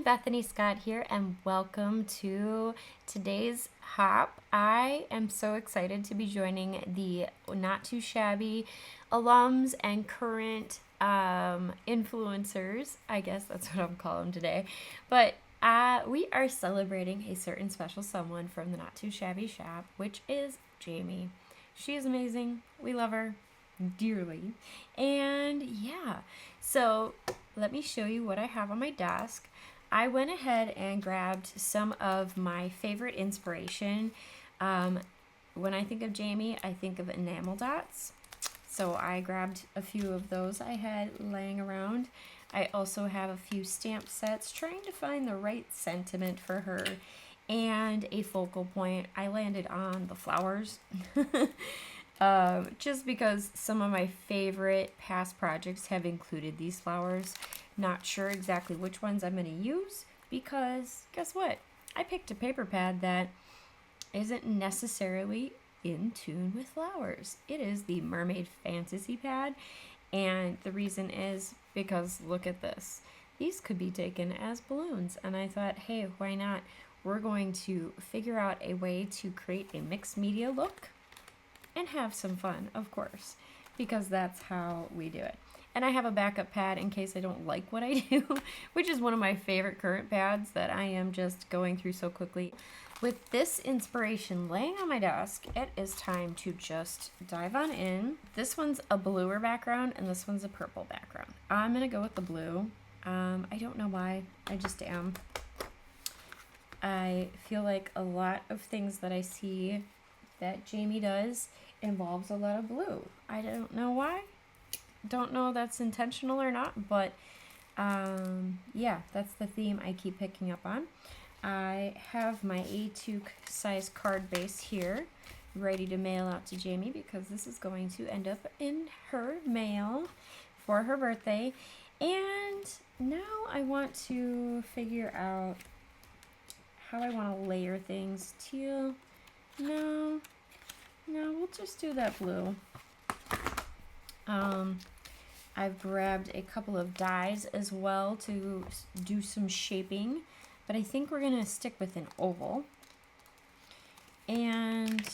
Bethany Scott here, and welcome to today's hop. I am so excited to be joining the Not Too Shabby alums and current influencers. I guess that's what I'm calling them today. But we are celebrating a certain special someone from the Not Too Shabby shop, which is Jamie. She is amazing. We love her dearly. And yeah, so let me show you what I have on my desk. I went ahead and grabbed some of my favorite inspiration. When I think of Jamie, I think of enamel dots. So I grabbed a few of those I had laying around. I also have a few stamp sets trying to find the right sentiment for her and a focal point. I landed on the flowers. Just because some of my favorite past projects have included these flowers. Not sure exactly which ones I'm going to use because guess what? I picked a paper pad that isn't necessarily in tune with flowers. It is the Mermaid Fantasy pad, and the reason is because look at this. These could be taken as balloons, and I thought, hey, why not? We're going to figure out a way to create a mixed media look and have some fun, of course, because that's how we do it. And I have a backup pad in case I don't like what I do, which is one of my favorite current pads that I am just going through so quickly. With this inspiration laying on my desk, it is time to just dive on in. This one's a bluer background and this one's a purple background. I'm gonna go with the blue. I don't know why, I just am. I feel like a lot of things that I see that Jamie does involves a lot of blue. I don't know why. Don't know if that's intentional or not, but yeah, that's the theme I keep picking up on. I have my A2 size card base here ready to mail out to Jamie because this is going to end up in her mail for her birthday. And now I want to figure out how I want to layer things. Teal, no, we'll just do that blue. I've grabbed a couple of dies as well to do some shaping, but I think we're gonna stick with an oval. And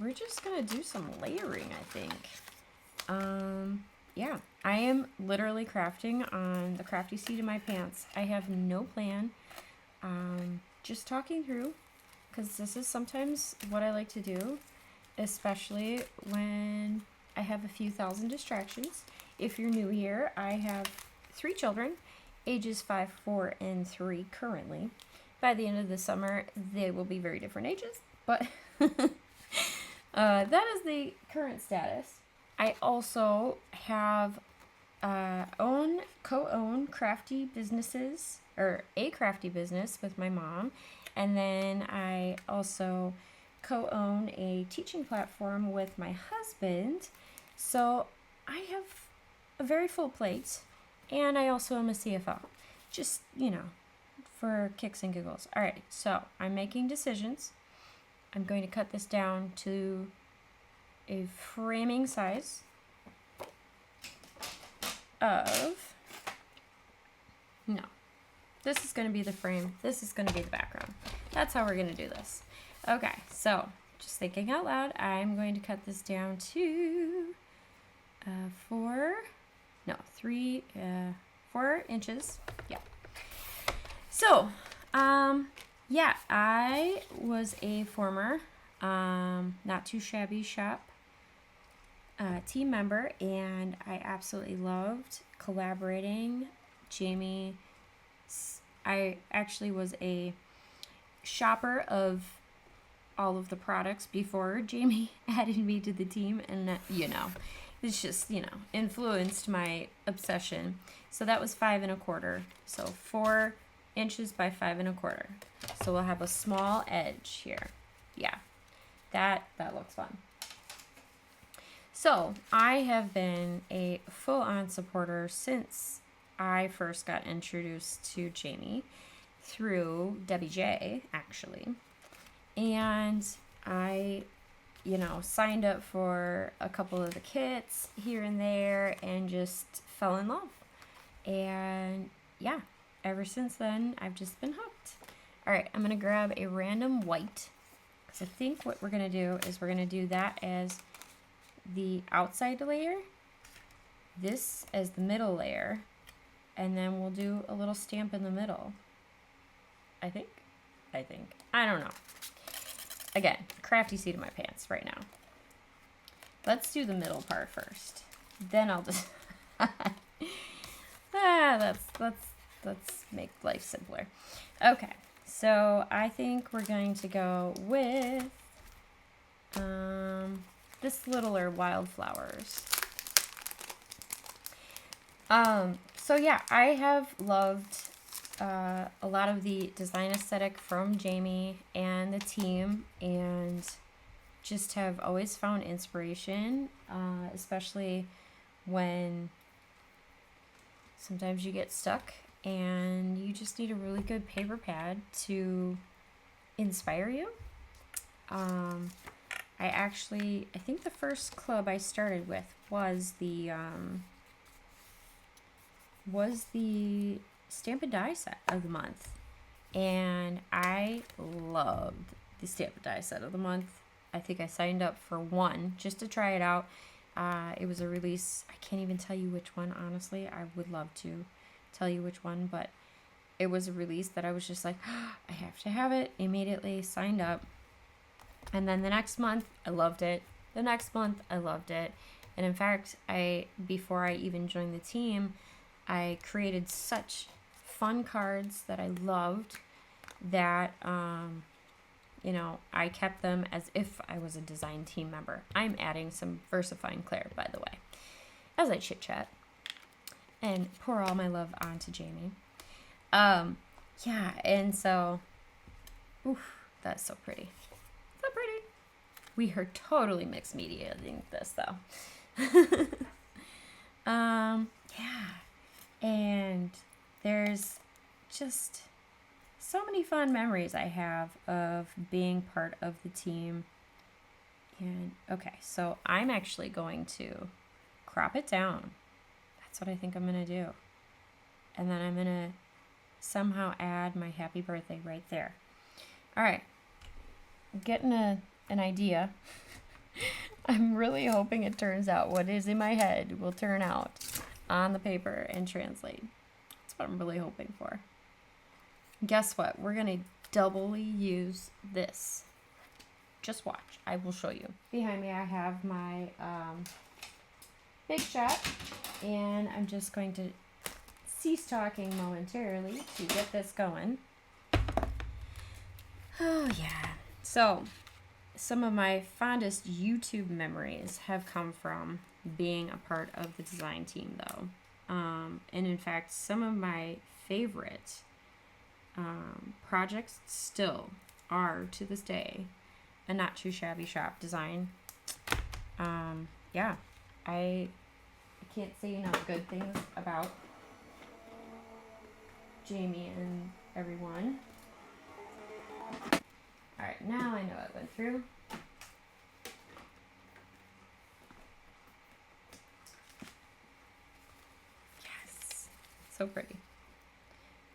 we're just gonna do some layering, I think. Yeah, I am literally crafting on the crafty seat of my pants. I have no plan. Just talking through, because this is sometimes what I like to do, especially when I have a few thousand distractions. If you're new here, I have 3 children, ages 5, 4, and 3 currently. By the end of the summer, they will be very different ages, but that is the current status. I also have co-own crafty businesses, or a crafty business with my mom, and then I also co-own a teaching platform with my husband. So I have a very full plate, and I also am a CFO, just, for kicks and giggles. All right, so I'm making decisions. I'm going to cut this down to a framing size of, no, this is going to be the frame, this is going to be the background. That's how we're going to do this. Okay, so just thinking out loud, I'm going to cut this down to 4 inches. Yeah. So, yeah, I was a former Not Too Shabby shop team member, and I absolutely loved collaborating. Jamie, I actually was a shopper of all of the products before Jamie added me to the team, and it's just, influenced my obsession. So that was 5 1/4. So 4 inches by 5 1/4. So we'll have a small edge here. Yeah, that looks fun. So I have been a full-on supporter since I first got introduced to Jamie through Debbie J, actually. And I signed up for a couple of the kits here and there and just fell in love. And yeah, ever since then, I've just been hooked. All right, I'm gonna grab a random white, because I think what we're gonna do is we're gonna do that as the outside layer, this as the middle layer, and then we'll do a little stamp in the middle. I think. I don't know. Again, crafty seat of my pants right now. Let's do the middle part first. Then I'll just let's make life simpler. Okay, so I think we're going to go with this littler wildflowers. So yeah, I have loved a lot of the design aesthetic from Jamie and the team, and just have always found inspiration, especially when sometimes you get stuck and you just need a really good paper pad to inspire you. I think the first club I started with was the Stamp and Die set of the month, and I loved the Stamp and Die set of the month. I think I signed up for one just to try it out. It was a release. I can't even tell you which one, honestly. I would love to tell you which one, but it was a release that I was just like, oh, I have to have it. Immediately signed up. And then the next month, I loved it. The next month, I loved it. And in fact, before I even joined the team, I created such fun cards that I loved that, I kept them as if I was a design team member. I'm adding some VersaFine Claire, by the way, as I chit chat and pour all my love onto Jamie. Yeah, and so, oof, that's so pretty. So pretty. We are totally mixed mediating this though. Yeah, and there's just so many fun memories I have of being part of the team. And okay, so I'm actually going to crop it down. That's what I think I'm going to do. And then I'm going to somehow add my happy birthday right there. All right, I'm getting an idea. I'm really hoping it turns out what is in my head will turn out on the paper and translate. That's what I'm really hoping for. Guess what? We're going to doubly use this. Just watch. I will show you. Behind me I have my Big Shot, and I'm just going to cease talking momentarily to get this going. Oh yeah. So, some of my fondest YouTube memories have come from being a part of the design team though. And in fact, some of my favorite projects still are to this day a Not Too Shabby Shop design. Yeah, I can't say enough good things about Jamie and everyone. Alright, now I know I went through. Yes, so pretty.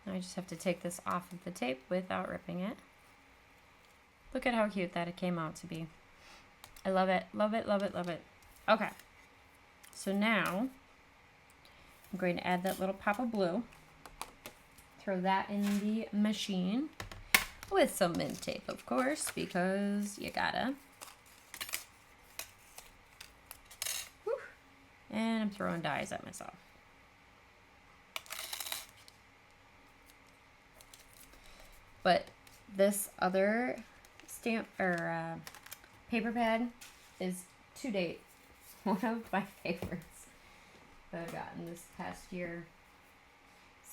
Now I just have to take this off of the tape without ripping it. Look at how cute that it came out to be. I love it, love it, love it, love it. Okay, so now I'm going to add that little pop of blue. Throw that in the machine with some mint tape, of course, because you gotta. Whew. And I'm throwing dies at myself. But this other stamp or paper pad is to date one of my favorites that I've gotten this past year.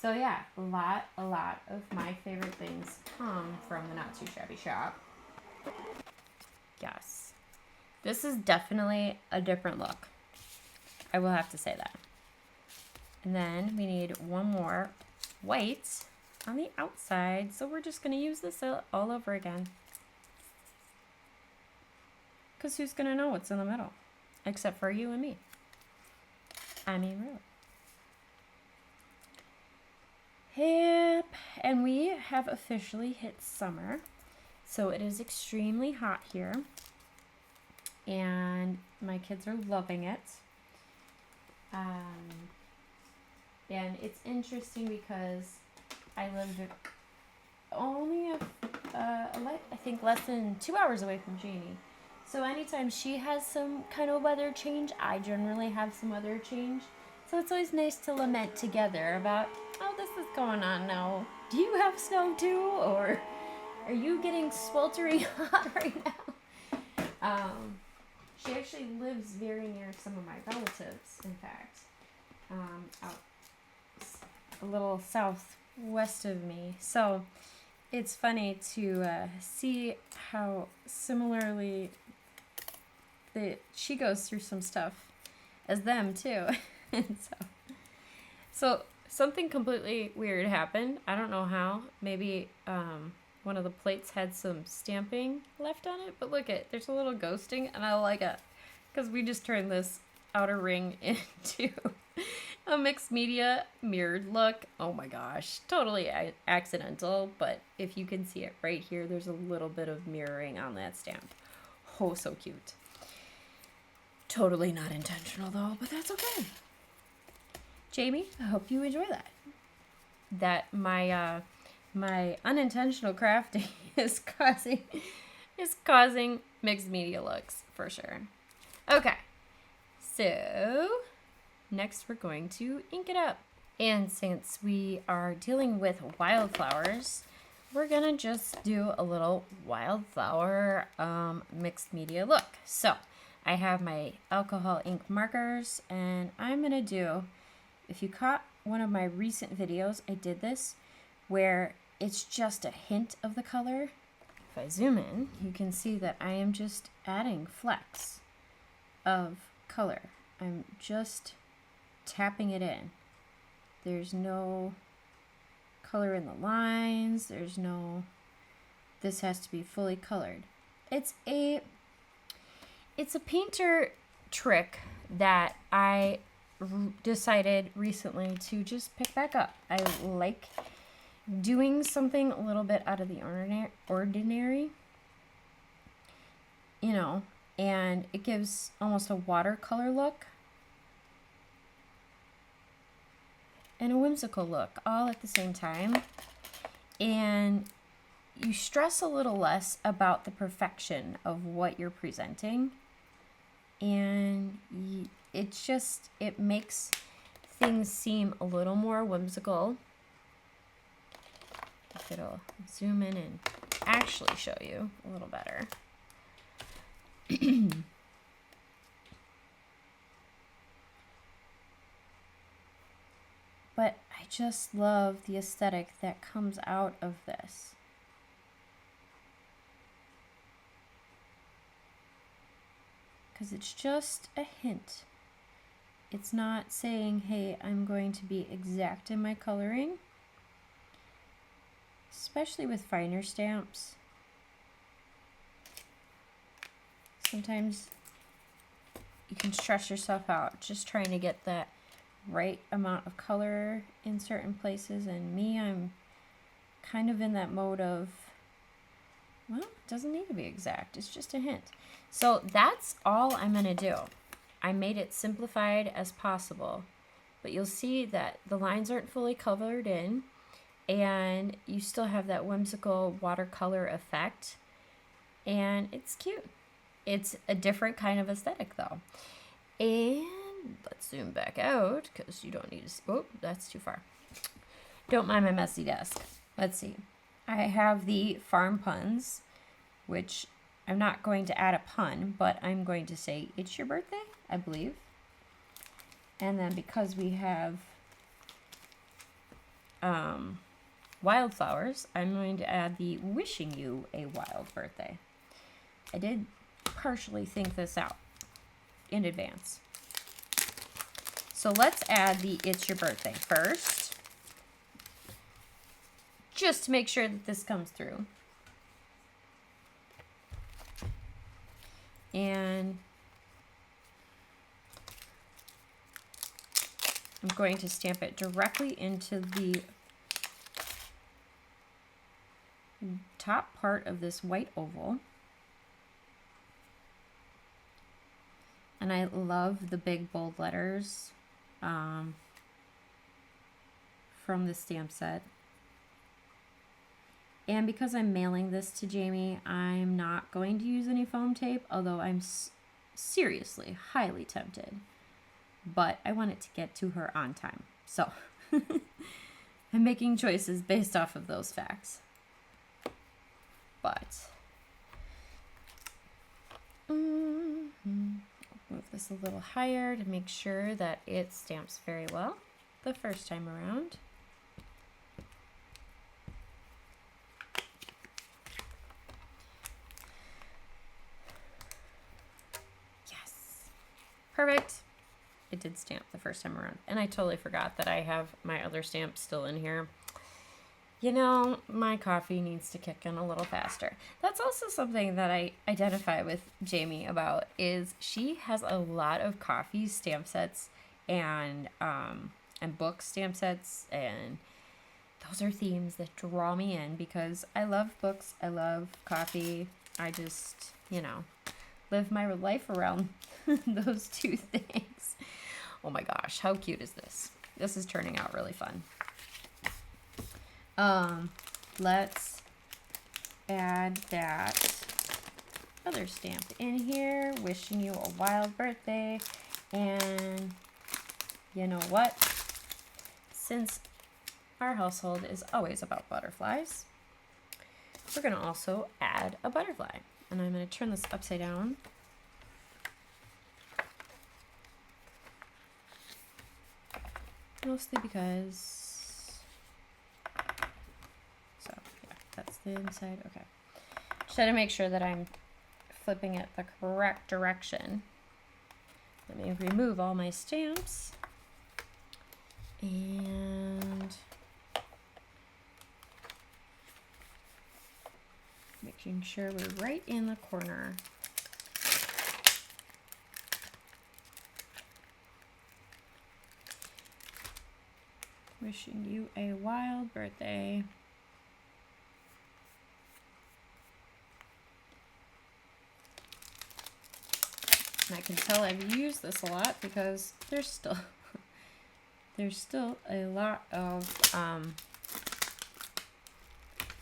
So yeah, a lot of my favorite things come from the Not Too Shabby Shop. Yes, this is definitely a different look. I will have to say that. And then we need one more white on the outside, so we're just going to use this all over again. Because who's going to know what's in the middle? Except for you and me. I mean, really. Yep, and we have officially hit summer. So it is extremely hot here. And my kids are loving it. And it's interesting because I lived only I think less than 2 hours away from Janie. So anytime she has some kind of weather change, I generally have some weather change. So it's always nice to lament together about, oh, this is going on now. Do you have snow too? Or are you getting sweltering hot right now? She actually lives very near some of my relatives, in fact, out a little southwest of me. So it's funny to see how similarly she goes through some stuff as them too. And so something completely weird happened. I don't know how. Maybe one of the plates had some stamping left on it, but look there's a little ghosting, and I like it because we just turned this outer ring into a mixed media mirrored look. Oh my gosh, totally accidental, but if you can see it right here, there's a little bit of mirroring on that stamp. Oh, so cute. Totally not intentional though, but that's okay. Jamie, I hope you enjoy that. That my unintentional crafting is causing mixed media looks for sure. Okay, so next we're going to ink it up. And since we are dealing with wildflowers, we're gonna just do a little wildflower mixed media look. So I have my alcohol ink markers, and I'm gonna do, if you caught one of my recent videos, I did this where it's just a hint of the color. If I zoom in, you can see that I am just adding flecks of color. I'm just tapping it in. There's no color in the lines. There's no, this has to be fully colored. It's a painter trick that I decided recently to just pick back up. I like doing something a little bit out of the ordinary, you know, and it gives almost a watercolor look and a whimsical look all at the same time. And you stress a little less about the perfection of what you're presenting, and it makes things seem a little more whimsical. If it'll zoom in and actually show you a little better. But I just love the aesthetic that comes out of this. Because it's just a hint. It's not saying, hey, I'm going to be exact in my coloring. Especially with finer stamps. Sometimes you can stress yourself out just trying to get that right amount of color in certain places. And me, I'm kind of in that mode of, well, it doesn't need to be exact. It's just a hint. So that's all I'm going to do. I made it simplified as possible. But you'll see that the lines aren't fully colored in. And you still have that whimsical watercolor effect. And it's cute. It's a different kind of aesthetic though. And let's zoom back out because you don't need to see. Oh, that's too far. Don't mind my messy desk. Let's see. I have the farm puns, which I'm not going to add a pun, but I'm going to say it's your birthday, I believe. And then because we have wildflowers, I'm going to add the wishing you a wild birthday. I did partially think this out in advance. So let's add the it's your birthday first, just to make sure that this comes through. And I'm going to stamp it directly into the top part of this white oval. And I love the big bold letters from the stamp set. And because I'm mailing this to Jamie, I'm not going to use any foam tape, although I'm seriously highly tempted. But I want it to get to her on time. So I'm making choices based off of those facts. But move this a little higher to make sure that it stamps very well the first time around. Yes. Perfect. It did stamp the first time around. And I totally forgot that I have my other stamp still in here. You know, my coffee needs to kick in a little faster. That's also something that I identify with Jamie about, is she has a lot of coffee stamp sets and book stamp sets, and those are themes that draw me in because I love books, I love coffee. I just, you know, live my life around those two things. Oh my gosh, how cute is this? This is turning out really fun. Let's add that other stamp in here. Wishing you a wild birthday. And you know what? Since our household is always about butterflies, we're going to also add a butterfly. And I'm going to turn this upside down. Mostly because... That's the inside. Okay. Just try to make sure that I'm flipping it the correct direction. Let me remove all my stamps. And making sure we're right in the corner. Wishing you a wild birthday. And I can tell I've used this a lot because there's still a lot of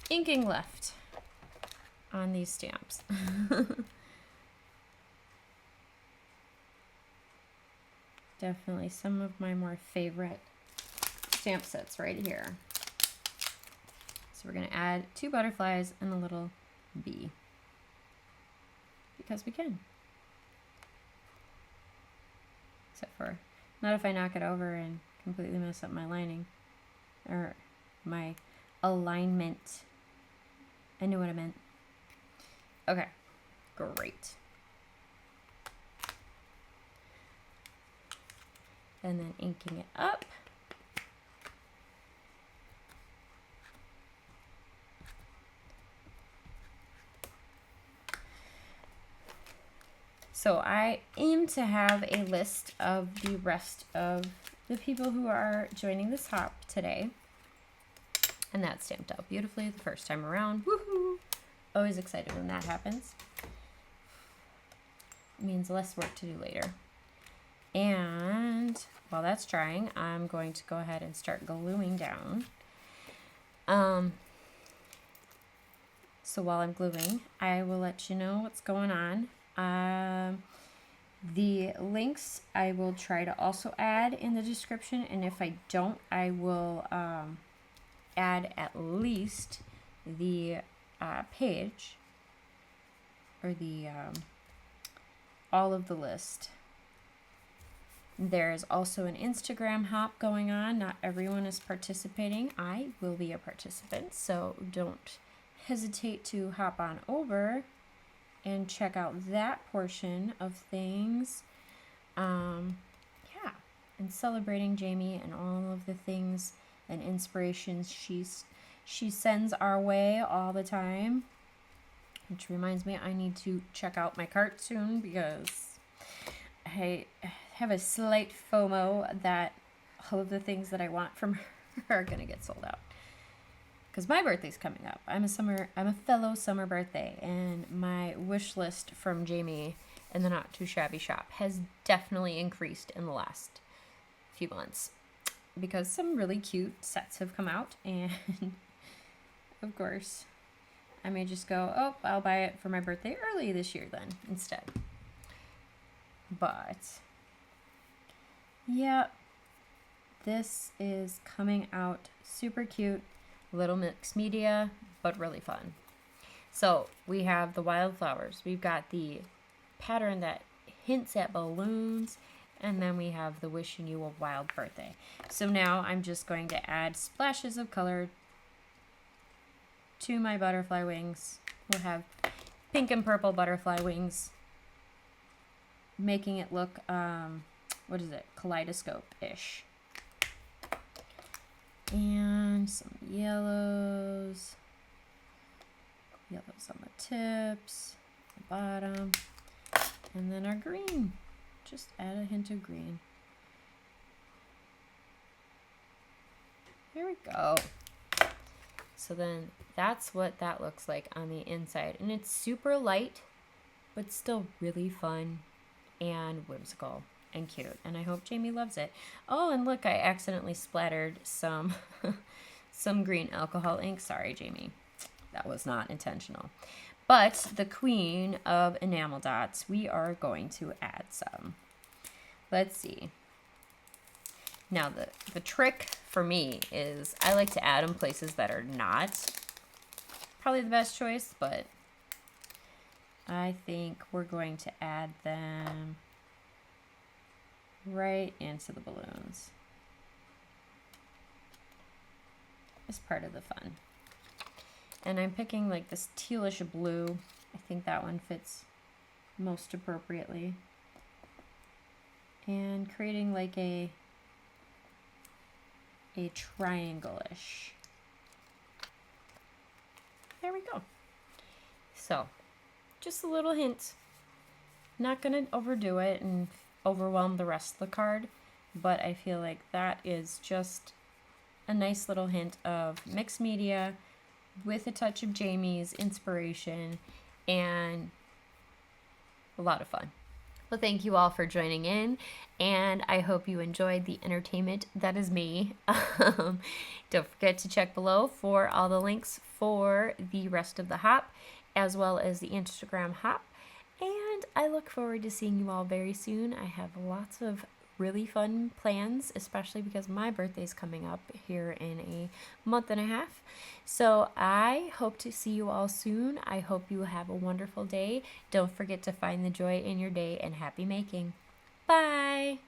inking left on these stamps. Definitely some of my more favorite stamp sets right here. So we're going to add 2 butterflies and a little bee because we can. Except for not if I knock it over and completely mess up my lining or my alignment. I knew what I meant. Okay, great. And then inking it up. So I aim to have a list of the rest of the people who are joining this hop today. And that stamped out beautifully the first time around. Woohoo! Always excited when that happens. It means less work to do later. And while that's drying, I'm going to go ahead and start gluing down. So while I'm gluing, I will let you know what's going on. The links I will try to also add in the description, and if I don't, I will add at least the page or the all of the list. There is also an Instagram hop going on. Not everyone is participating. I will be a participant, so don't hesitate to hop on over and check out that portion of things. Yeah, and celebrating Jamie and all of the things and inspirations she sends our way all the time. Which reminds me, I need to check out my cart soon because I have a slight FOMO that all of the things that I want from her are gonna get sold out. because my birthday's coming up. I'm a fellow summer birthday, and my wish list from Jamie in the Not Too Shabby shop has definitely increased in the last few months because some really cute sets have come out, and of course I may just go, oh, I'll buy it for my birthday early this year then instead. But yeah, this is coming out super cute, little mixed media, but really fun. So we have the wildflowers. We've got the pattern that hints at balloons, and then we have the wishing you a wild birthday. So now I'm just going to add splashes of color to my butterfly wings. We'll have pink and purple butterfly wings, making it look, kaleidoscope-ish. And some yellows on the tips, the bottom, and then our green. Just add a hint of green. There we go. So then that's what that looks like on the inside. And it's super light, but still really fun and whimsical and cute. And I hope Jamie loves it. Oh, and look, I accidentally splattered some green alcohol ink. Sorry, Jamie. That was not intentional. But the queen of enamel dots, we are going to add some. Let's see. Now, the trick for me is I like to add them places that are not probably the best choice, but I think we're going to add them right into the balloons. It's part of the fun. And I'm picking like this tealish blue. I think that one fits most appropriately. And creating like a triangle-ish. There we go. So, just a little hint. Not gonna overdo it and overwhelm the rest of the card, but I feel like that is just a nice little hint of mixed media with a touch of Jamie's inspiration and a lot of fun. Well, thank you all for joining in, and I hope you enjoyed the entertainment that is me. Don't forget to check below for all the links for the rest of the hop, as well as the Instagram hop. And I look forward to seeing you all very soon. I have lots of really fun plans, especially because my birthday's coming up here in a month and a half. So I hope to see you all soon. I hope you have a wonderful day. Don't forget to find the joy in your day and happy making. Bye!